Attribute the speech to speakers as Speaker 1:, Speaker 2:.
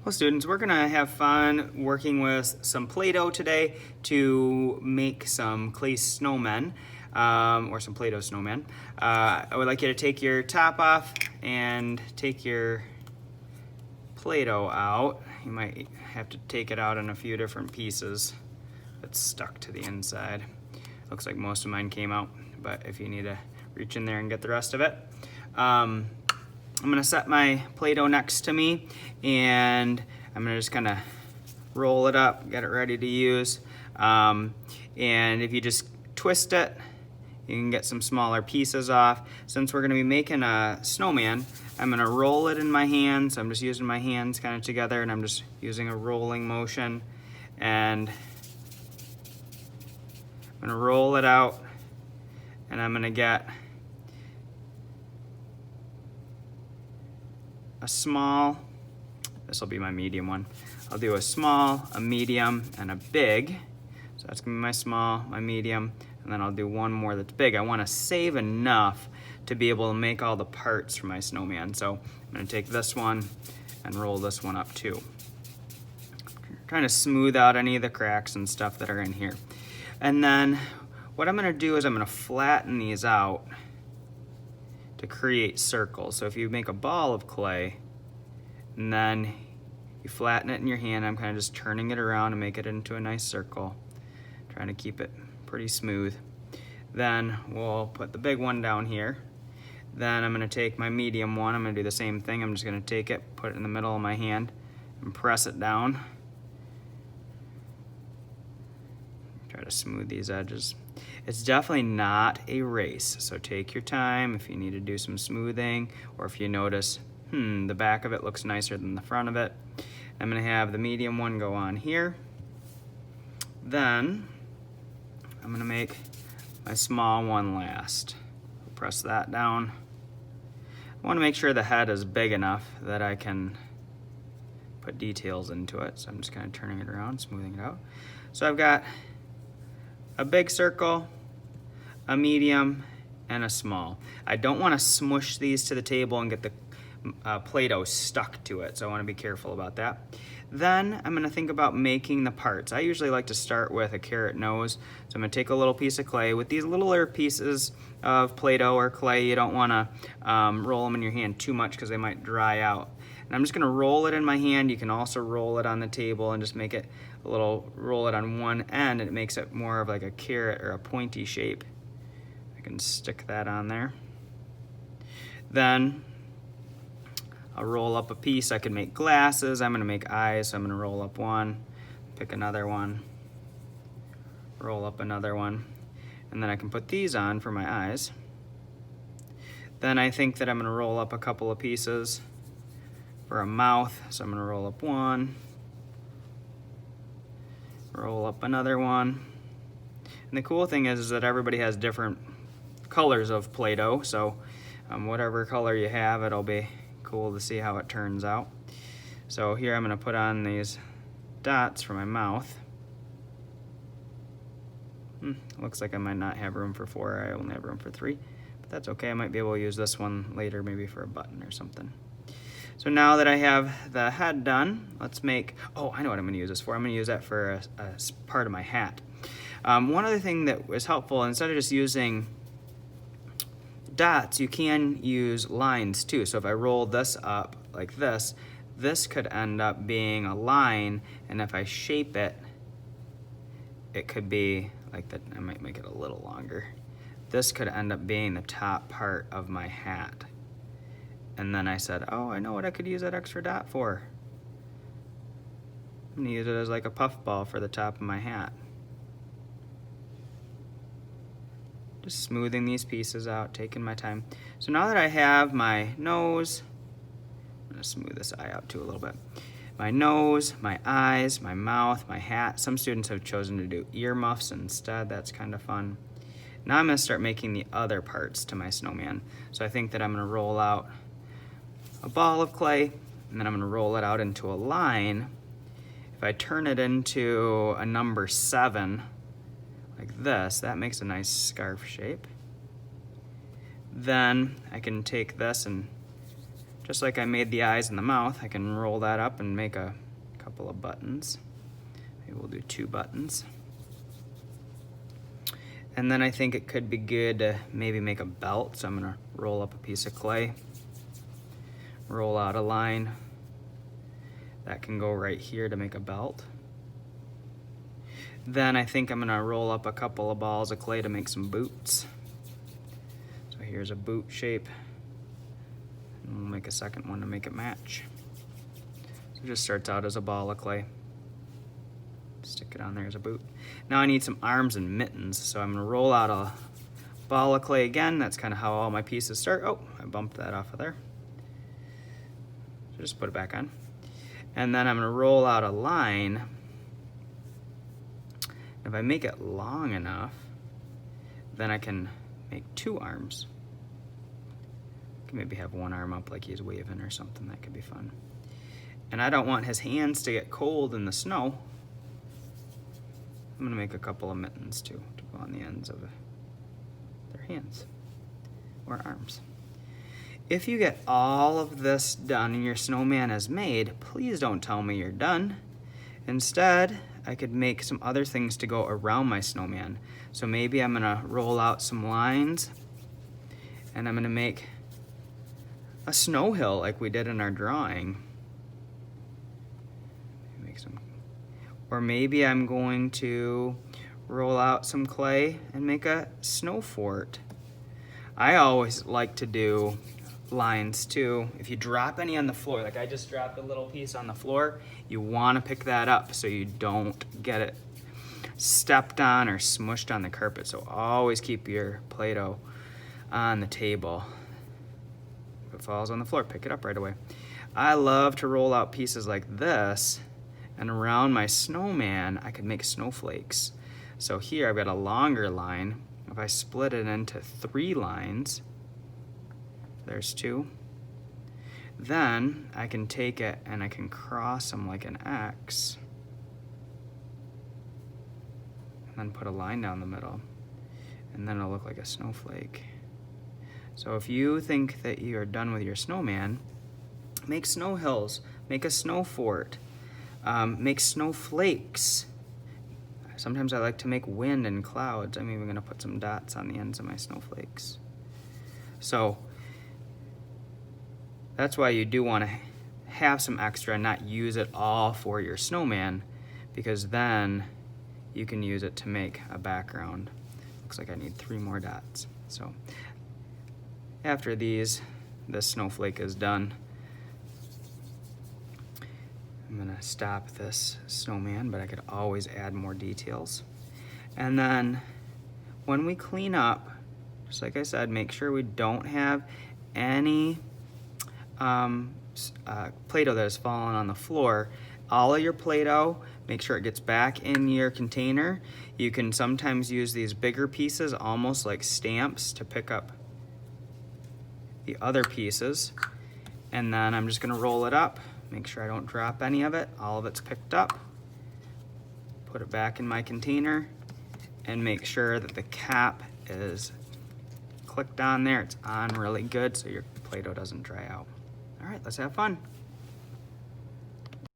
Speaker 1: Well, students, we're gonna have fun working with some Play-Doh today to make some clay snowmen, or some Play-Doh snowmen. I would like you to take your top off and take your Play-Doh out. You might have to take it out in a few different pieces. It's stuck to the inside. Looks like most of mine came out, but if you need to reach in there and get the rest of it. I'm gonna set my Play-Doh next to me and I'm gonna just kind of roll it up, get it ready to use. And if you just twist it, you can get some smaller pieces off. Since we're gonna be making a snowman, I'm gonna roll it in my hands. I'm just using my hands kind of together and I'm just using a rolling motion. And I'm gonna roll it out and I'm gonna get a small, this will be my medium one. I'll do a small, a medium, and a big. So that's gonna be my small, my medium, and then I'll do one more that's big. I wanna save enough to be able to make all the parts for my snowman. So I'm gonna take this one and roll this one up too. Trying to smooth out any of the cracks and stuff that are in here. And then what I'm gonna do is I'm gonna flatten these out to create circles. So if you make a ball of clay and then you flatten it in your hand, I'm kind of just turning it around to make it into a nice circle, trying to keep it pretty smooth. Then we'll put the big one down here. Then I'm gonna take my medium one, I'm gonna do the same thing. I'm just gonna take it, put it in the middle of my hand and press it down. Try to smooth these edges. It's definitely not a race, so take your time if you need to do some smoothing or if you notice, the back of it looks nicer than the front of it. I'm gonna have the medium one go on here. Then I'm gonna make my small one last. Press that down. I wanna make sure the head is big enough that I can put details into it. So I'm just kind of turning it around, smoothing it out. So I've got a big circle, a medium, and a small. I don't want to smush these to the table and get the Play-Doh stuck to it, so I want to be careful about that. Then I'm going to think about making the parts. I usually like to start with a carrot nose, so I'm going to take a little piece of clay. With these littler pieces of Play-Doh or clay, you don't want to roll them in your hand too much because they might dry out. And I'm just going to roll it in my hand. You can also roll it on the table and just make it a little, roll it on one end, and it makes it more of like a carrot or a pointy shape. I can stick that on there. Then I'll roll up a piece. I can make glasses. I'm gonna make eyes, so I'm gonna roll up one, pick another one, roll up another one, and then I can put these on for my eyes. Then I think that I'm gonna roll up a couple of pieces for a mouth, so I'm gonna roll up one, roll up another one. And the cool thing is that everybody has different colors of Play-Doh, so whatever color you have, it'll be cool to see how it turns out. So here I'm gonna put on these dots for my mouth. Looks like I might not have room for 4, I only have room for 3, but that's okay. I might be able to use this one later, maybe for a button or something. So now that I have the head done, let's make, oh, I know what I'm gonna use this for. I'm gonna use that for a part of my hat. One other thing that was helpful, instead of just using dots, you can use lines too. So if I roll this up like this, this could end up being a line, and if I shape it, it could be like that. I might make it a little longer. This could end up being the top part of my hat. And then I said, oh, I know what I could use that extra dot for. I'm gonna use it as like a puffball for the top of my hat. Just smoothing these pieces out, taking my time. So now that I have my nose, I'm gonna smooth this eye out too a little bit. My nose, my eyes, my mouth, my hat. Some students have chosen to do earmuffs instead. That's kind of fun. Now I'm gonna start making the other parts to my snowman. So I think that I'm gonna roll out a ball of clay, and then I'm gonna roll it out into a line. If I turn it into a number 7, like this, that makes a nice scarf shape. Then I can take this and Just like I made the eyes and the mouth, I can roll that up and make a couple of buttons. Maybe we'll do 2 buttons. And then I think it could be good to maybe make a belt. So I'm gonna roll up a piece of clay, roll out a line. That can go right here to make a belt. Then I think I'm gonna roll up a couple of balls of clay to make some boots. So here's a boot shape. And we'll make a second one to make it match. So it just starts out as a ball of clay. Stick it on there as a boot. Now I need some arms and mittens, so I'm gonna roll out a ball of clay again. That's kind of how all my pieces start. Oh, I bumped that off of there. So just put it back on. And then I'm gonna roll out a line. If I make it long enough, then I can make 2 arms. Can maybe have one arm up like he's waving or something. That could be fun. And I don't want his hands to get cold in the snow. I'm gonna make a couple of mittens too to go on the ends of their hands or arms. If you get all of this done and your snowman is made, please don't tell me you're done. Instead, I could make some other things to go around my snowman. So maybe I'm gonna roll out some lines and I'm gonna make a snow hill like we did in our drawing. Make some, or maybe I'm going to roll out some clay and make a snow fort. I always like to do lines too. If you drop any on the floor, like I just dropped a little piece on the floor, you want to pick that up so you don't get it stepped on or smushed on the carpet. So always keep your Play-Doh on the table. If it falls on the floor, pick it up right away. I love to roll out pieces like this, and around my snowman I could make snowflakes. So here I've got a longer line. If I split it into 3 lines, there's 2. Then I can take it and I can cross them like an X. And then put a line down the middle. And then it'll look like a snowflake. So if you think that you're done with your snowman, make snow hills, make a snow fort, make snowflakes. Sometimes I like to make wind and clouds. I'm even gonna put some dots on the ends of my snowflakes. So that's why you do want to have some extra and not use it all for your snowman, because then you can use it to make a background. Looks like I need 3 more dots. So after these, this snowflake is done. I'm gonna stop this snowman, but I could always add more details. And then when we clean up, just like I said, make sure we don't have any Play-Doh that has fallen on the floor. All of your Play-Doh, make sure it gets back in your container. You can sometimes use these bigger pieces, almost like stamps, to pick up the other pieces. And then I'm just gonna roll it up, make sure I don't drop any of it. All of it's picked up. Put it back in my container and make sure that the cap is clicked on there. It's on really good so your Play-Doh doesn't dry out. All right, let's have fun.